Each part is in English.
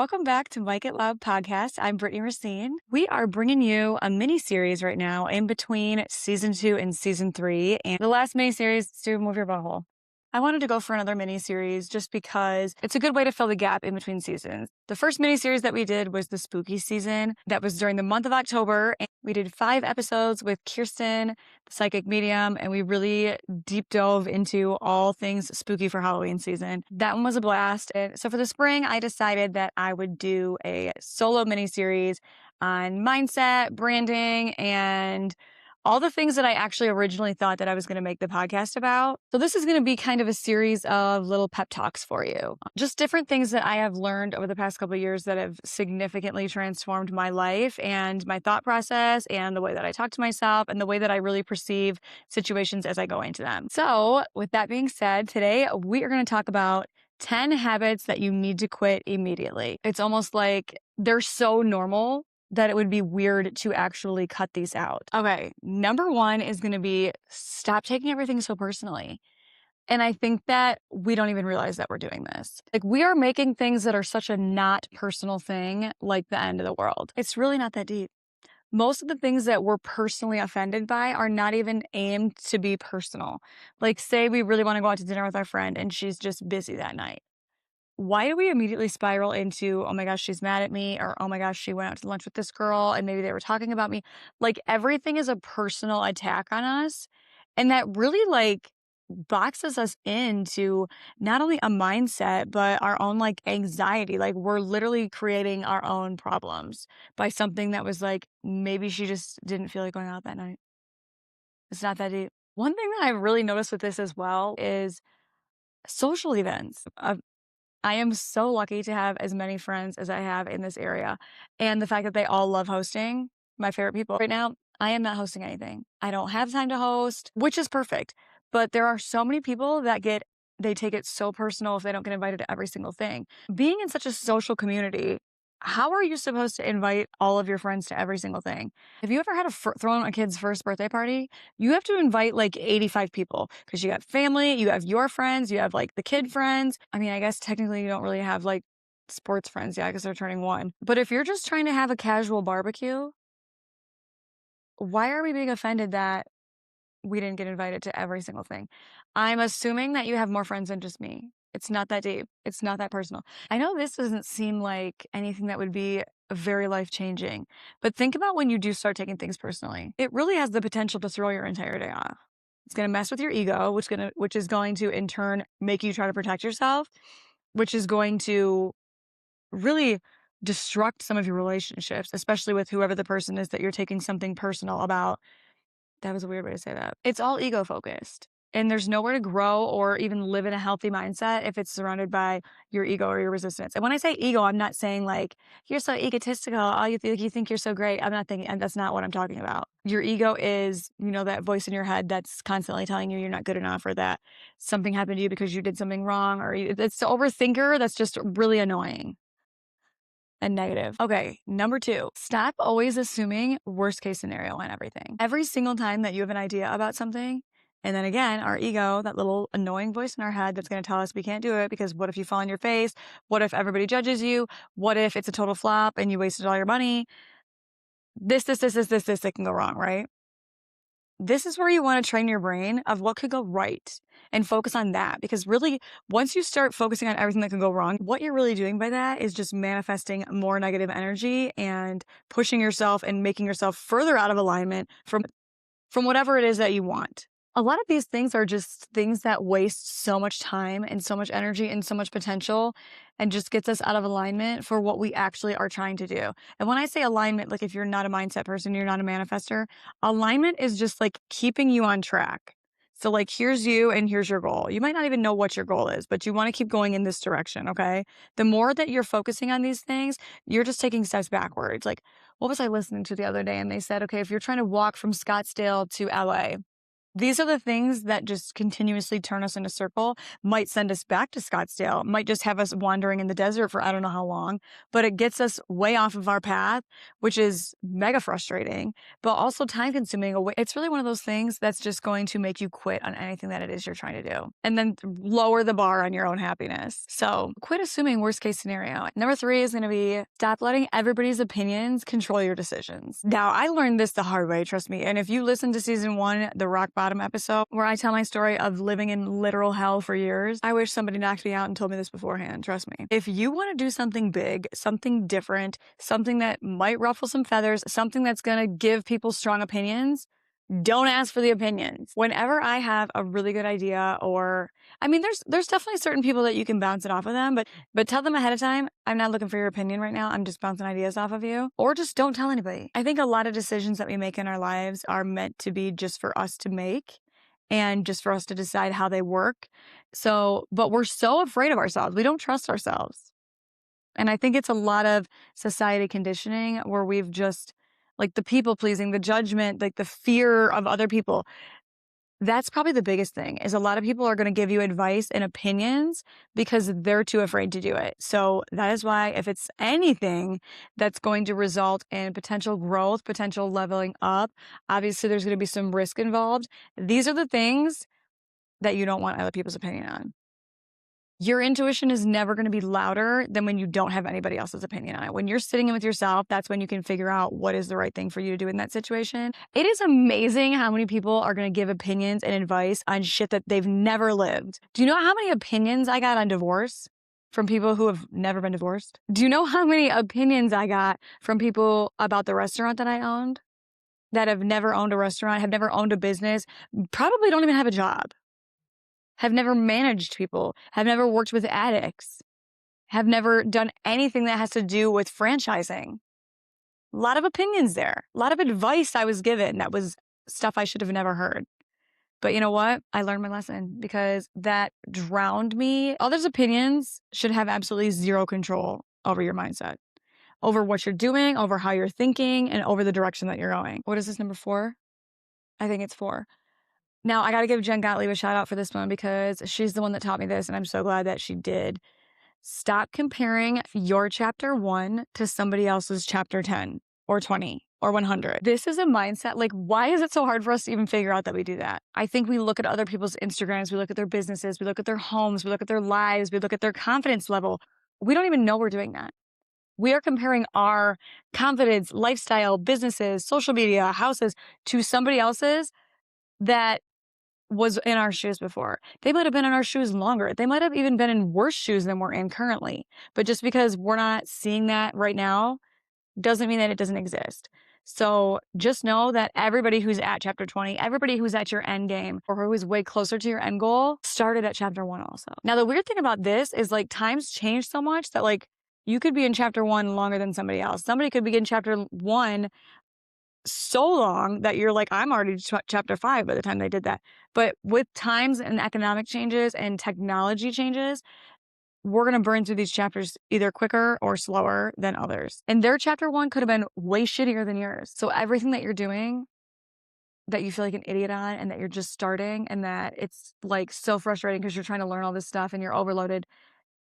Welcome back to Mike It Loud podcast. I'm Brittany Racine. We are bringing you a mini series right now in between season 2 and season 3. And the last mini series, Stu, move your butthole. I wanted to go for another mini series just because it's a good way to fill the gap in between seasons. The first mini series that we did was the spooky season. That was during the month of October. And we did 5 episodes with Kirsten, the psychic medium, and we really deep dove into all things spooky for Halloween season. That one was a blast. And so for the spring, I decided that I would do a solo mini series on mindset, branding, and all the things that I actually originally thought that I was going to make the podcast about. So this is going to be kind of a series of little pep talks for you. Just different things that I have learned over the past couple of years that have significantly transformed my life and my thought process and the way that I talk to myself and the way that I really perceive situations as I go into them. So with that being said, today we are going to talk about 10 habits that you need to quit immediately. It's almost like they're so normal that it would be weird to actually cut these out. Okay, number 1 is going to be stop taking everything so personally. And I think that we don't even realize that we're doing this. Like, we are making things that are such a not personal thing, like the end of the world. It's really not that deep. Most of the things that we're personally offended by are not even aimed to be personal. Like, say we really want to go out to dinner with our friend and she's just busy that night. Why do we immediately spiral into, oh my gosh, she's mad at me, or oh my gosh, she went out to lunch with this girl and maybe they were talking about me? Like, everything is a personal attack on us. And that really boxes us into not only a mindset, but our own anxiety. Like, we're literally creating our own problems by something that was maybe she just didn't feel like going out that night. It's not that deep. One thing that I've really noticed with this as well is social events. I am so lucky to have as many friends as I have in this area. And the fact that they all love hosting, my favorite people right now, I am not hosting anything. I don't have time to host, which is perfect. But there are so many people that they take it so personal if they don't get invited to every single thing. Being in such a social community, how are you supposed to invite all of your friends to every single thing? Have you ever had thrown a kid's first birthday party? You have to invite 85 people because you got family, you have your friends, you have the kid friends. I mean, I guess technically you don't really have sports friends yet because they're turning 1. But if you're just trying to have a casual barbecue, why are we being offended that we didn't get invited to every single thing? I'm assuming that you have more friends than just me. It's not that deep. It's not that personal. I know this doesn't seem like anything that would be very life-changing, but think about when you do start taking things personally. It really has the potential to throw your entire day off. It's going to mess with your ego, which is going to in turn make you try to protect yourself, which is going to really destruct some of your relationships, especially with whoever the person is that you're taking something personal about. That was a weird way to say that. It's all ego focused. And there's nowhere to grow or even live in a healthy mindset if it's surrounded by your ego or your resistance. And when I say ego, I'm not saying you're so egotistical, all you think you're so great. I'm not thinking, and that's not what I'm talking about. Your ego is, that voice in your head that's constantly telling you you're not good enough, or that something happened to you because you did something wrong, or it's the overthinker that's just really annoying and negative. Okay, number 2, stop always assuming worst case scenario on everything. Every single time that you have an idea about something, and then again, our ego, that little annoying voice in our head that's going to tell us we can't do it because what if you fall on your face? What if everybody judges you? What if it's a total flop and you wasted all your money? This that can go wrong, right? This is where you want to train your brain of what could go right and focus on that. Because really, once you start focusing on everything that can go wrong, what you're really doing by that is just manifesting more negative energy and pushing yourself and making yourself further out of alignment from whatever it is that you want. A lot of these things are just things that waste so much time and so much energy and so much potential and just gets us out of alignment for what we actually are trying to do. And when I say alignment, if you're not a mindset person, you're not a manifester, alignment is just keeping you on track. So here's you and here's your goal. You might not even know what your goal is, but you want to keep going in this direction, okay? The more that you're focusing on these things, you're just taking steps backwards. What was I listening to the other day? And they said, okay, if you're trying to walk from Scottsdale to LA, These are the things that just continuously turn us in a circle, might send us back to Scottsdale, might just have us wandering in the desert for I don't know how long, but it gets us way off of our path, which is mega frustrating, but also time consuming. It's really one of those things that's just going to make you quit on anything that it is you're trying to do and then lower the bar on your own happiness. So quit assuming worst case scenario. Number 3 is going to be stop letting everybody's opinions control your decisions. Now, I learned this the hard way, trust me. And if you listen to season 1, the rock bottom episode, where I tell my story of living in literal hell for years, I wish somebody knocked me out and told me this beforehand. Trust me. If you want to do something big, something different, something that might ruffle some feathers, something that's going to give people strong opinions, don't ask for the opinions. Whenever I have a really good idea, or I mean, there's definitely certain people that you can bounce it off of them, but tell them ahead of time, I'm not looking for your opinion right now. I'm just bouncing ideas off of you. Or just don't tell anybody. I think a lot of decisions that we make in our lives are meant to be just for us to make and just for us to decide how they work. But we're so afraid of ourselves. We don't trust ourselves. And I think it's a lot of society conditioning where we've just, like, the people pleasing, the judgment, like the fear of other people. That's probably the biggest thing, is a lot of people are going to give you advice and opinions because they're too afraid to do it. So that is why, if it's anything that's going to result in potential growth, potential leveling up, obviously there's going to be some risk involved. These are the things that you don't want other people's opinion on. Your intuition is never going to be louder than when you don't have anybody else's opinion on it. When you're sitting in with yourself, that's when you can figure out what is the right thing for you to do in that situation. It is amazing how many people are going to give opinions and advice on shit that they've never lived. Do you know how many opinions I got on divorce from people who have never been divorced? Do you know how many opinions I got from people about the restaurant that I owned, that have never owned a restaurant, have never owned a business, probably don't even have a job, have never managed people, have never worked with addicts, have never done anything that has to do with franchising? A lot of opinions there, a lot of advice I was given that was stuff I should have never heard. But you know what? I learned my lesson, because that drowned me. Others' opinions should have absolutely zero control over your mindset, over what you're doing, over how you're thinking, and over the direction that you're going. What is this, number 4? I think it's 4. Now, I got to give Jen Gottlieb a shout out for this one, because she's the one that taught me this, and I'm so glad that she did. Stop comparing your chapter 1 to somebody else's chapter 10 or 20 or 100. This is a mindset. Like, why is it so hard for us to even figure out that we do that? I think we look at other people's Instagrams, we look at their businesses, we look at their homes, we look at their lives, we look at their confidence level. We don't even know we're doing that. We are comparing our confidence, lifestyle, businesses, social media, houses to somebody else's that was in our shoes before. They might have been in our shoes longer. They might have even been in worse shoes than we're in currently. But just because we're not seeing that right now doesn't mean that it doesn't exist. So just know that everybody who's at chapter 20, everybody who's at your end game, or who is way closer to your end goal, started at chapter 1 also. Now, the weird thing about this is, like, times change so much that, like, you could be in chapter 1 longer than somebody else. Somebody could be in chapter 1 so long that you're like, I'm already chapter 5 by the time they did that. But with times and economic changes and technology changes, we're going to burn through these chapters either quicker or slower than others. And their chapter 1 could have been way shittier than yours. So everything that you're doing that you feel like an idiot on, and that you're just starting, and that it's like so frustrating because you're trying to learn all this stuff and you're overloaded,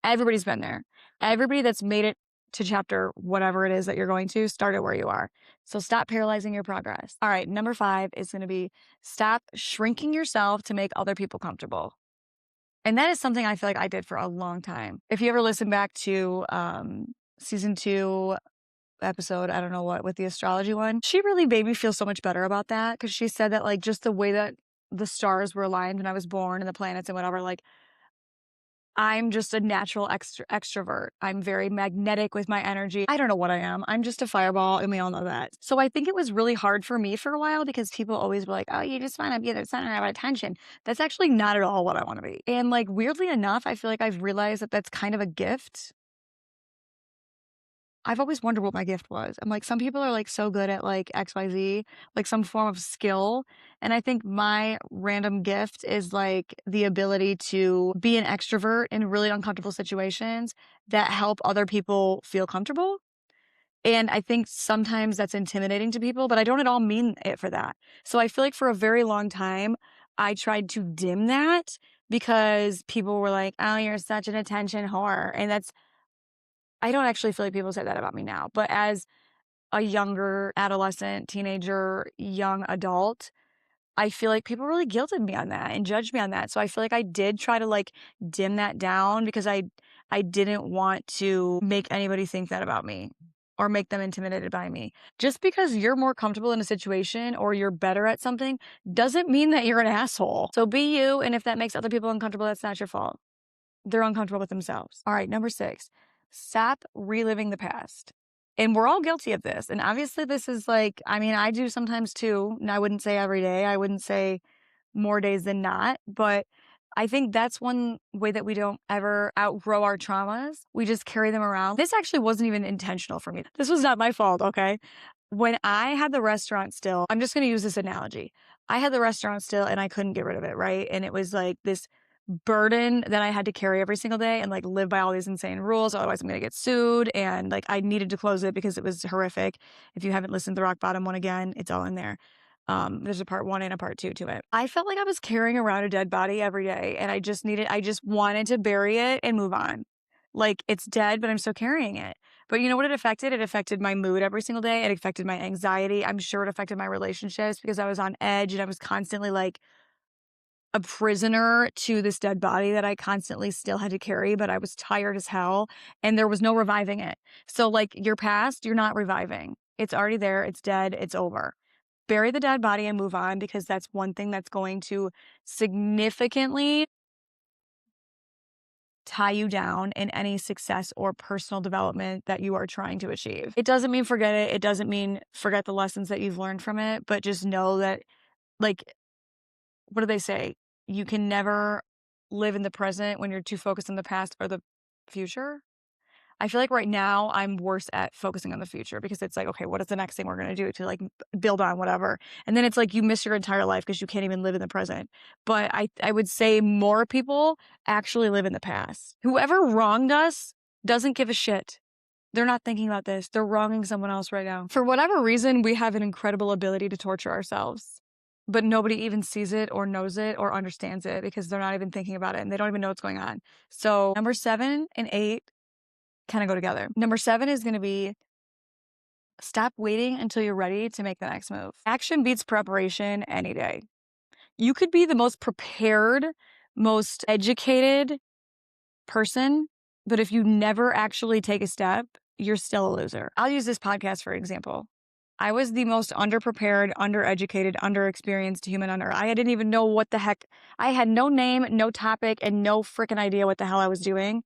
everybody's been there. Everybody that's made it to chapter whatever it is that you're going to, start at where you are. So stop paralyzing your progress. All right, number 5 is going to be stop shrinking yourself to make other people comfortable. And that is something I feel like I did for a long time. If you ever listen back to season 2 episode, I don't know what, with the astrology one, she really made me feel so much better about that, because she said that, like, just the way that the stars were aligned when I was born and the planets and whatever, like, I'm just a natural extrovert. I'm very magnetic with my energy. I don't know what I am. I'm just a fireball, and we all know that. So I think it was really hard for me for a while, because people always were like, oh, you just want to be the center of attention. That's actually not at all what I want to be. And, like, weirdly enough, I feel like I've realized that that's kind of a gift. I've always wondered what my gift was. I'm like, some people are, like, so good at, like, XYZ, like some form of skill. And I think my random gift is, like, the ability to be an extrovert in really uncomfortable situations that help other people feel comfortable. And I think sometimes that's intimidating to people, but I don't at all mean it for that. So I feel like for a very long time, I tried to dim that because people were like, oh, you're such an attention whore. And I don't actually feel like people say that about me now, but as a younger adolescent, teenager, young adult, I feel like people really guilted me on that and judged me on that. So I feel like I did try to like dim that down because I didn't want to make anybody think that about me or make them intimidated by me. Just because you're more comfortable in a situation or you're better at something doesn't mean that you're an asshole. So be you, and if that makes other people uncomfortable, that's not your fault. They're uncomfortable with themselves. All right, number 6, stop reliving the past. And we're all guilty of this. And obviously, this is like, I mean, I do sometimes too. And I wouldn't say every day, I wouldn't say more days than not. But I think that's one way that we don't ever outgrow our traumas. We just carry them around. This actually wasn't even intentional for me. This was not my fault, okay? When I had the restaurant still, I'm just going to use this analogy. I had the restaurant still and I couldn't get rid of it, right? And it was like this burden that I had to carry every single day and like live by all these insane rules. Otherwise, I'm going to get sued. And like I needed to close it because it was horrific. If you haven't listened to the Rock Bottom one again, it's all in there. There's a part 1 and a part 2 to it. I felt like I was carrying around a dead body every day and I just wanted to bury it and move on. Like it's dead, but I'm still carrying it. But you know what it affected? It affected my mood every single day. It affected my anxiety. I'm sure it affected my relationships because I was on edge and I was constantly like a prisoner to this dead body that I constantly still had to carry, but I was tired as hell and there was no reviving it. So like your past, you're not reviving. It's already there. It's dead. It's over. Bury the dead body and move on because that's one thing that's going to significantly tie you down in any success or personal development that you are trying to achieve. It doesn't mean forget it. It doesn't mean forget the lessons that you've learned from it, but just know that, like, what do they say? You can never live in the present when you're too focused on the past or the future. I feel like right now I'm worse at focusing on the future because it's like, okay, what is the next thing we're going to do to like build on whatever? And then it's like you miss your entire life because you can't even live in the present. But I would say more people actually live in the past. Whoever wronged us doesn't give a shit. They're not thinking about this. They're wronging someone else right now. For whatever reason, we have an incredible ability to torture ourselves. But nobody even sees it or knows it or understands it because they're not even thinking about it and they don't even know what's going on. So number 7 and 8 kind of go together. Number 7 is going to be stop waiting until you're ready to make the next move. Action beats preparation any day. You could be the most prepared, most educated person, but if you never actually take a step, you're still a loser. I'll use this podcast for example. I was the most underprepared, undereducated, underexperienced human on earth. I didn't even know what the heck. I had no name, no topic, and no freaking idea what the hell I was doing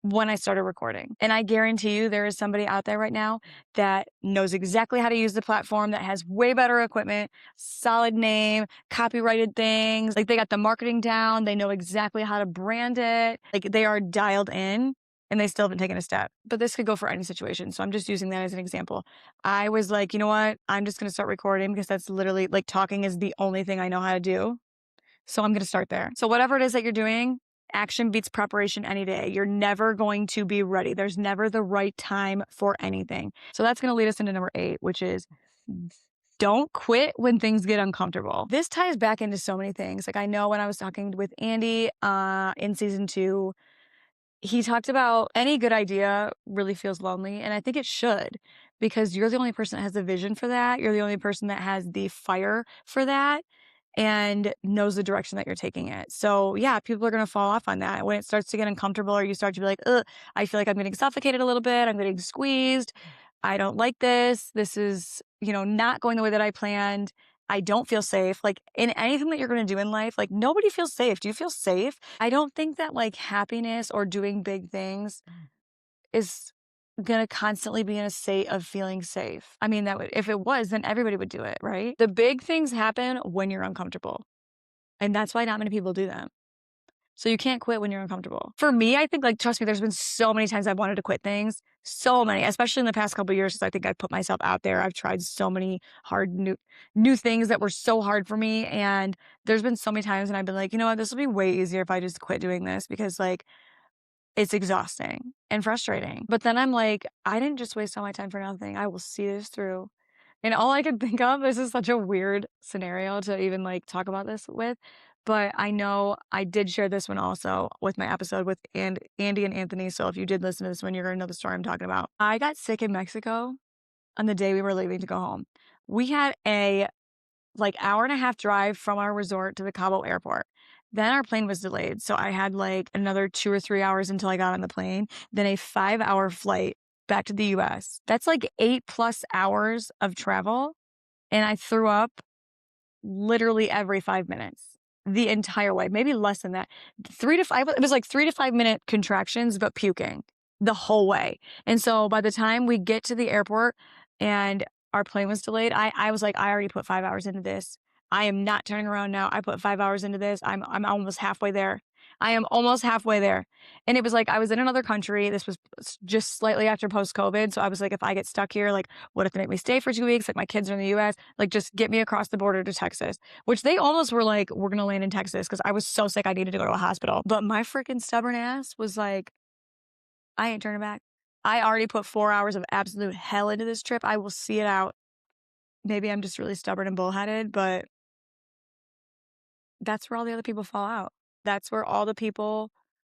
when I started recording. And I guarantee you there is somebody out there right now that knows exactly how to use the platform, that has way better equipment, solid name, copyrighted things. Like they got the marketing down. They know exactly how to brand it. Like they are dialed in and they still haven't taken a step. But this could go for any situation. So I'm just using that as an example. I was like, you know what? I'm just going to start recording because that's literally like talking is the only thing I know how to do. So I'm going to start there. So whatever it is that you're doing, action beats preparation any day. You're never going to be ready. There's never the right time for anything. So that's going to lead us into number 8, which is don't quit when things get uncomfortable. This ties back into so many things. Like I know when I was talking with Andy in season 2, he talked about any good idea really feels lonely. And I think it should because you're the only person that has the vision for that. You're the only person that has the fire for that and knows the direction that you're taking it. So yeah, people are going to fall off on that. When it starts to get uncomfortable or you start to be like, ugh, I feel like I'm getting suffocated a little bit. I'm getting squeezed. I don't like this. This is, not going the way that I planned. I don't feel safe. Like in anything that you're going to do in life, like nobody feels safe. Do you feel safe? I don't think that like happiness or doing big things is going to constantly be in a state of feeling safe. I mean, if it was, then everybody would do it, right? The big things happen when you're uncomfortable. And that's why not many people do them. So you can't quit when you're uncomfortable. For me, I think, like, trust me, there's been so many times I've wanted to quit things. So many, especially in the past couple of years, because I think I put myself out there. I've tried so many hard new things that were so hard for me. And there's been so many times and I've been like, you know what, this will be way easier if I just quit doing this because like it's exhausting and frustrating. But then I'm like, I didn't just waste all my time for nothing. I will see this through. And all I can think of, this is such a weird scenario to even like talk about this with, but I know I did share this one also with my episode with Andy and Anthony. So if you did listen to this one, you're going to know the story I'm talking about. I got sick in Mexico on the day we were leaving to go home. We had a like hour and a half drive from our resort to the Cabo airport. Then our plane was delayed. So I had like another 2 or 3 hours until I got on the plane, then a 5 hour flight back to the US. That's like 8+ hours of travel. And I threw up literally every 5 minutes the entire way, maybe less than that. 3 to 5, it was like 3 to 5 minute contractions, but puking the whole way. And so by the time we get to the airport and our plane was delayed, I was like, I already put 5 hours into this. I am not turning around now. I put 5 hours into this. I'm almost halfway there. I am almost halfway there. And it was like I was in another country. This was just slightly after post-COVID. So I was like, if I get stuck here, like, what if they make me stay for 2 weeks? Like, my kids are in the US. Like, just get me across the border to Texas, which they almost were like, we're going to land in Texas because I was so sick. I needed to go to a hospital. But my freaking stubborn ass was like, I ain't turning back. I already put 4 hours of absolute hell into this trip. I will see it out. Maybe I'm just really stubborn and bullheaded, but that's where all the other people fall out. That's where all the people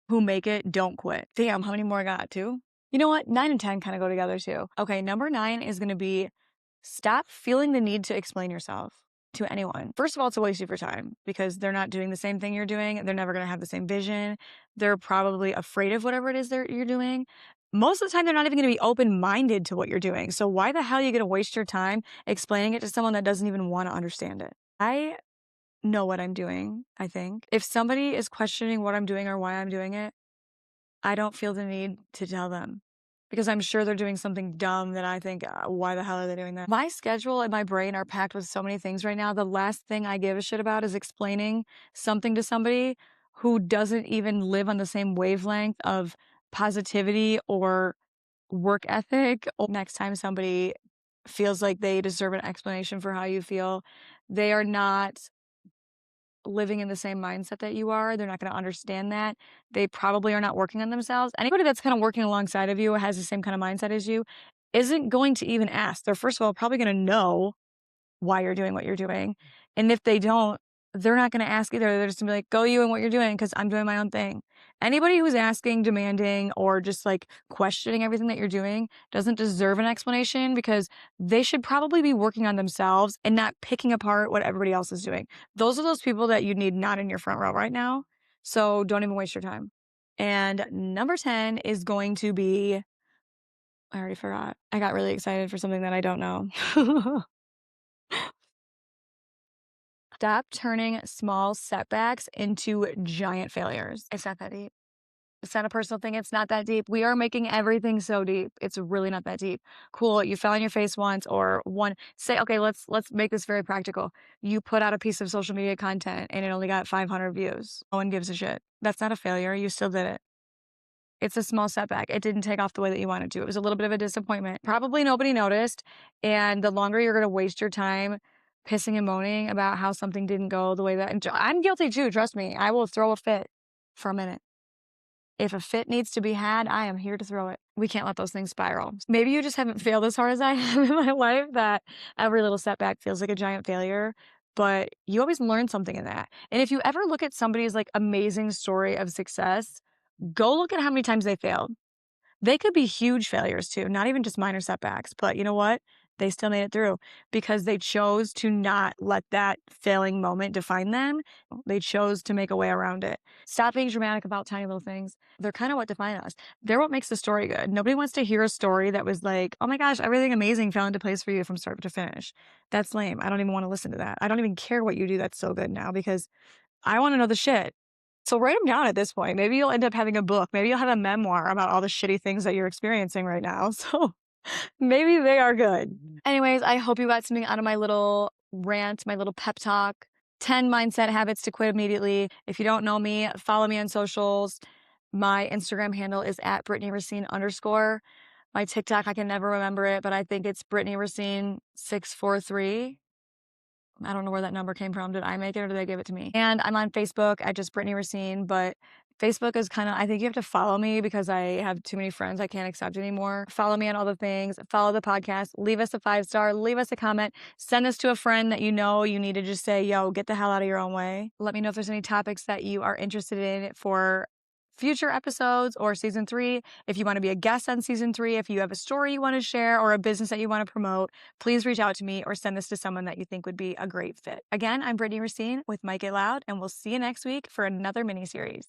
who make it don't quit. Damn, how many more I got? 2? You know what? 9 and 10 kind of go together too. Okay, number 9 is going to be stop feeling the need to explain yourself to anyone. First of all, it's a waste of your time because they're not doing the same thing you're doing. They're never going to have the same vision. They're probably afraid of whatever it is you're doing. Most of the time, they're not even going to be open-minded to what you're doing. So why the hell are you going to waste your time explaining it to someone that doesn't even want to understand it? I know what I'm doing, I think. If somebody is questioning what I'm doing or why I'm doing it, I don't feel the need to tell them because I'm sure they're doing something dumb that I think, why the hell are they doing that? My schedule and my brain are packed with so many things right now. The last thing I give a shit about is explaining something to somebody who doesn't even live on the same wavelength of positivity or work ethic. Next time somebody feels like they deserve an explanation for how you feel, they are not living in the same mindset that you are. They're not going to understand that. They probably are not working on themselves. Anybody that's kind of working alongside of you or has the same kind of mindset as you isn't going to even ask. They're first of all probably going to know why you're doing what you're doing. And if they don't, they're not going to ask either. They're just going to be like, go you and what you're doing because I'm doing my own thing. Anybody who's asking, demanding, or just like questioning everything that you're doing doesn't deserve an explanation because they should probably be working on themselves and not picking apart what everybody else is doing. Those are those people that you need not in your front row right now. So don't even waste your time. And number 10 is going to be, I already forgot. I got really excited for something that I don't know. Stop turning small setbacks into giant failures. It's not that deep. It's not a personal thing. It's not that deep. We are making everything so deep. It's really not that deep. Cool. You fell on your face once or one. Say, okay, let's make this very practical. You put out a piece of social media content and it only got 500 views. No one gives a shit. That's not a failure. You still did it. It's a small setback. It didn't take off the way that you wanted to. It was a little bit of a disappointment. Probably nobody noticed. And the longer you're going to waste your time pissing and moaning about how something didn't go the way that, and I'm guilty too, trust me. I will throw a fit for a minute. If a fit needs to be had, I am here to throw it. We can't let those things spiral. Maybe you just haven't failed as hard as I have in my life that every little setback feels like a giant failure, but you always learn something in that. And if you ever look at somebody's like amazing story of success, go look at how many times they failed. They could be huge failures too, not even just minor setbacks, but you know what? They still made it through because they chose to not let that failing moment define them. They chose to make a way around it. Stop being dramatic about tiny little things. They're kind of what define us. They're what makes the story good. Nobody wants to hear a story that was like, oh my gosh, everything amazing fell into place for you from start to finish. That's lame. I don't even want to listen to that. I don't even care what you do that's so good now because I want to know the shit. So write them down at this point. Maybe you'll end up having a book. Maybe you'll have a memoir about all the shitty things that you're experiencing right now. So maybe they are good. Anyways, I hope you got something out of my little rant, my little pep talk. 10 mindset habits to quit immediately. If you don't know me, follow me on socials. My Instagram handle is at Brittany Racine _. My TikTok, I can never remember it, but I think it's Brittany Racine 643. I don't know where that number came from. Did I make it or did they give it to me? And I'm on Facebook at just Brittany Racine, but Facebook is kind of, I think you have to follow me because I have too many friends I can't accept anymore. Follow me on all the things, follow the podcast, leave us a 5-star, leave us a comment, send this to a friend that you know you need to just say, yo, get the hell out of your own way. Let me know if there's any topics that you are interested in for future episodes or season 3. If you want to be a guest on season 3, if you have a story you want to share or a business that you want to promote, please reach out to me or send this to someone that you think would be a great fit. Again, I'm Brittany Racine with Mike It Loud, and we'll see you next week for another mini series.